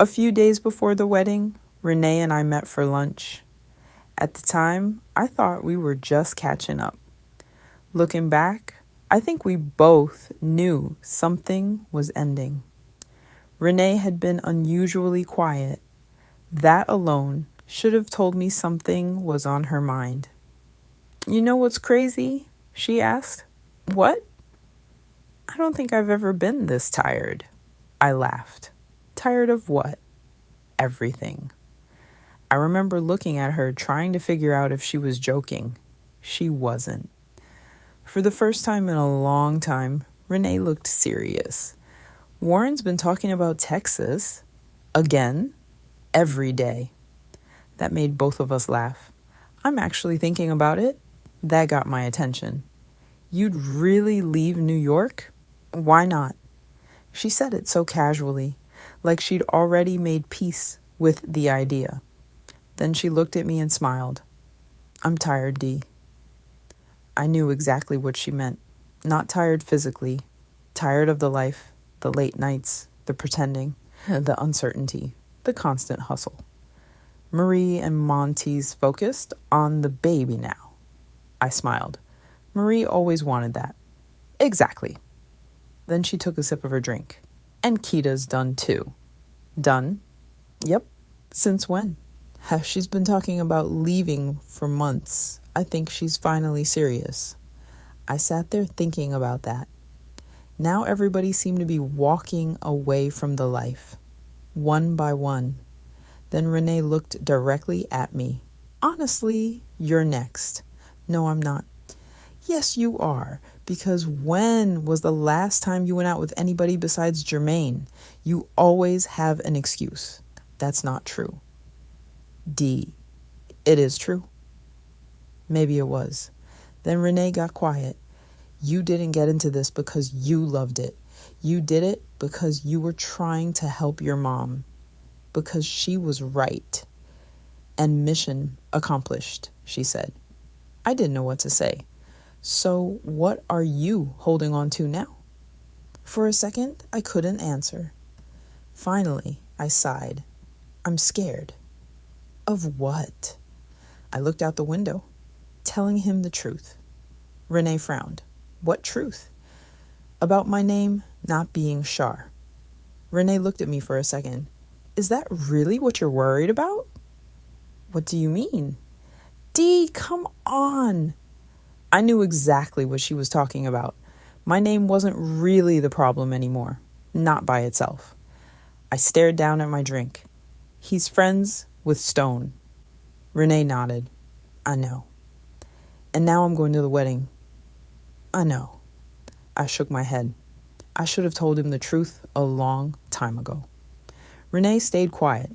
A few days before the wedding, Renee and I met for lunch. At the time, I thought we were just catching up. Looking back, I think we both knew something was ending. Renee had been unusually quiet. That alone should have told me something was on her mind. "You know what's crazy?" she asked. "What?" "I don't think I've ever been this tired." I laughed. Tired of what? Everything. I remember looking at her, trying to figure out if she was joking. She wasn't. For the first time in a long time, Renee looked serious. "Warren's been talking about Texas. Again? Every day." That made both of us laugh. "I'm actually thinking about it." That got my attention. "You'd really leave New York?" "Why not?" She said it so casually, like she'd already made peace with the idea. Then she looked at me and smiled. "I'm tired, Dee." I knew exactly what she meant. Not tired physically, tired of the life, the late nights, the pretending, the uncertainty, the constant hustle. Marie and Monty's focused on the baby now. I smiled. Marie always wanted that. Exactly. Then she took a sip of her drink. "And Kita's done too." "Done?" "Yep." "Since when?" "She's been talking about leaving for months. I think she's finally serious." I sat there thinking about that. Now everybody seemed to be walking away from the life, one by one. Then Renee looked directly at me. "Honestly, you're next." "No, I'm not." "Yes, you are. Because when was the last time you went out with anybody besides Jermaine? You always have an excuse." "That's not true." "D, it is true." Maybe it was. Then Renee got quiet. "You didn't get into this because you loved it. You did it because you were trying to help your mom. Because she was right. And mission accomplished," she said. I didn't know what to say. "So what are you holding on to now?" For a second, I couldn't answer. Finally, I sighed. "I'm scared." "Of what?" I looked out the window, telling him the truth. Renee frowned. "What truth?" "About my name not being Char." Renee looked at me for a second. "Is that really what you're worried about?" "What do you mean?" "Dee, come on." I knew exactly what she was talking about. My name wasn't really the problem anymore. Not by itself. I stared down at my drink. "He's friends with Stone." Renee nodded. "I know." "And now I'm going to the wedding." "I know." I shook my head. I should have told him the truth a long time ago. Renee stayed quiet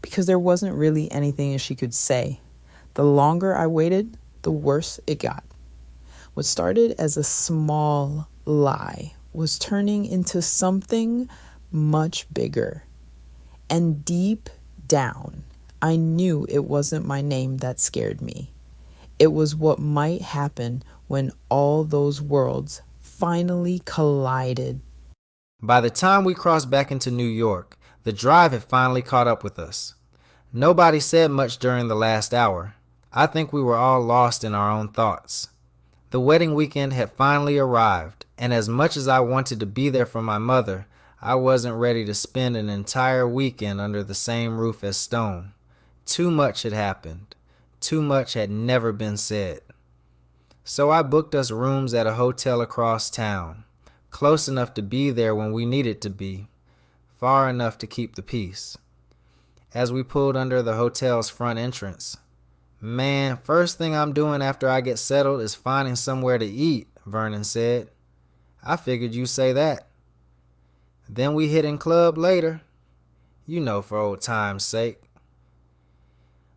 because there wasn't really anything she could say. The longer I waited, the worse it got. What started as a small lie was turning into something much bigger. And deep down, I knew it wasn't my name that scared me. It was what might happen when all those worlds finally collided. By the time we crossed back into New York, the drive had finally caught up with us. Nobody said much during the last hour. I think we were all lost in our own thoughts. The wedding weekend had finally arrived, and as much as I wanted to be there for my mother, I wasn't ready to spend an entire weekend under the same roof as Stone. Too much had happened. Too much had never been said. So I booked us rooms at a hotel across town, close enough to be there when we needed to be, far enough to keep the peace. As we pulled under the hotel's front entrance, "Man, first thing I'm doing after I get settled is finding somewhere to eat," Vernon said. "I figured you'd say that." "Then we hitting club later. You know, for old time's sake."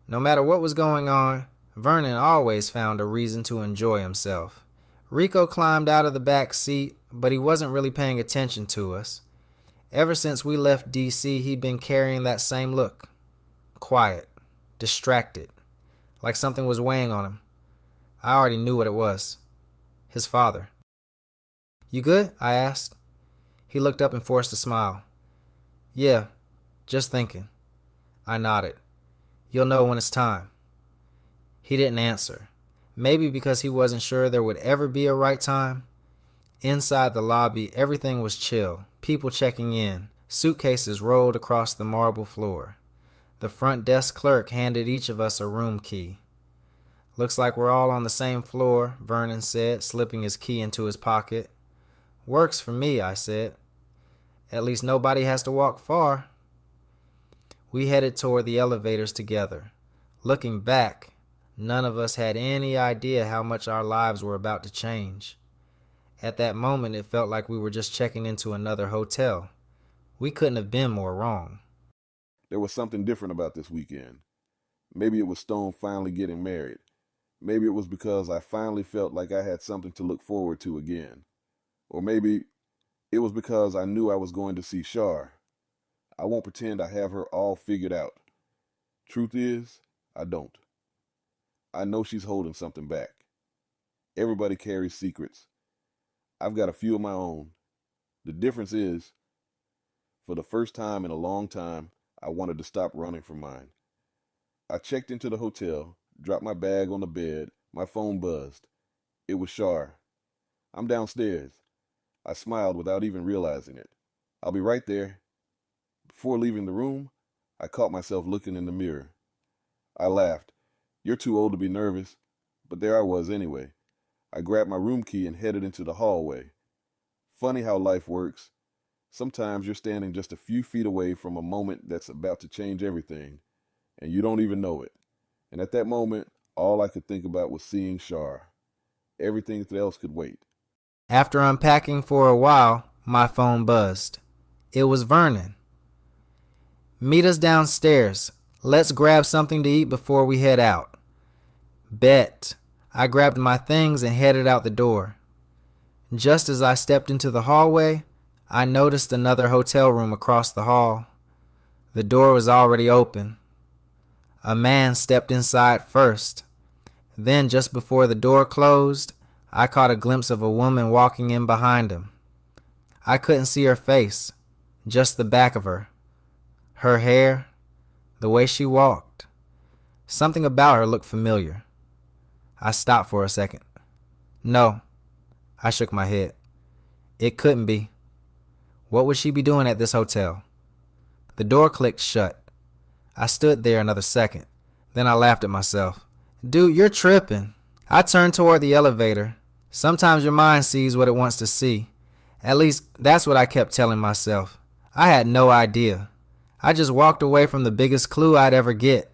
No matter what was going on, Vernon always found a reason to enjoy himself. Rico climbed out of the back seat, but he wasn't really paying attention to us. Ever since we left D.C., he'd been carrying that same look. Quiet, distracted, like something was weighing on him. I already knew what it was. His father. "You good?" I asked. He looked up and forced a smile. "Yeah, Just thinking. I nodded. You'll know when it's time. He didn't answer. Maybe because he wasn't sure there would ever be a right time. Inside the lobby, everything was chill. People checking in. Suitcases rolled across the marble floor. The front desk clerk handed each of us a room key. Looks like we're all on the same floor, Vernon said, slipping his key into his pocket. Works for me, I said. At least nobody has to walk far. We headed toward the elevators together. Looking back, none of us had any idea how much our lives were about to change. At that moment, it felt like we were just checking into another hotel. We couldn't have been more wrong. There was something different about this weekend. Maybe it was Stone finally getting married. Maybe it was because I finally felt like I had something to look forward to again. Or maybe it was because I knew I was going to see Char. I won't pretend I have her all figured out. Truth is, I don't. I know she's holding something back. Everybody carries secrets. I've got a few of my own. The difference is, for the first time in a long time, I wanted to stop running from mine. I checked into the hotel, dropped my bag on the bed, my phone buzzed. It was Char. I'm downstairs. I smiled without even realizing it. I'll be right there. Before leaving the room, I caught myself looking in the mirror. I laughed. You're too old to be nervous, but there I was anyway. I grabbed my room key and headed into the hallway. Funny how life works. Sometimes you're standing just a few feet away from a moment that's about to change everything, and you don't even know it. And at that moment, all I could think about was seeing Char. Everything else could wait. After unpacking for a while, my phone buzzed. It was Vernon. Meet us downstairs. Let's grab something to eat before we head out. Bet. I grabbed my things and headed out the door. Just as I stepped into the hallway, I noticed another hotel room across the hall. The door was already open. A man stepped inside first. Then, just before the door closed, I caught a glimpse of a woman walking in behind him. I couldn't see her face, just the back of her. Her hair, the way she walked. Something about her looked familiar. I stopped for a second. No, I shook my head. It couldn't be. What would she be doing at this hotel? The door clicked shut. I stood there another second. Then I laughed at myself. Dude, you're tripping. I turned toward the elevator. Sometimes your mind sees what it wants to see. At least that's what I kept telling myself. I had no idea. I just walked away from the biggest clue I'd ever get.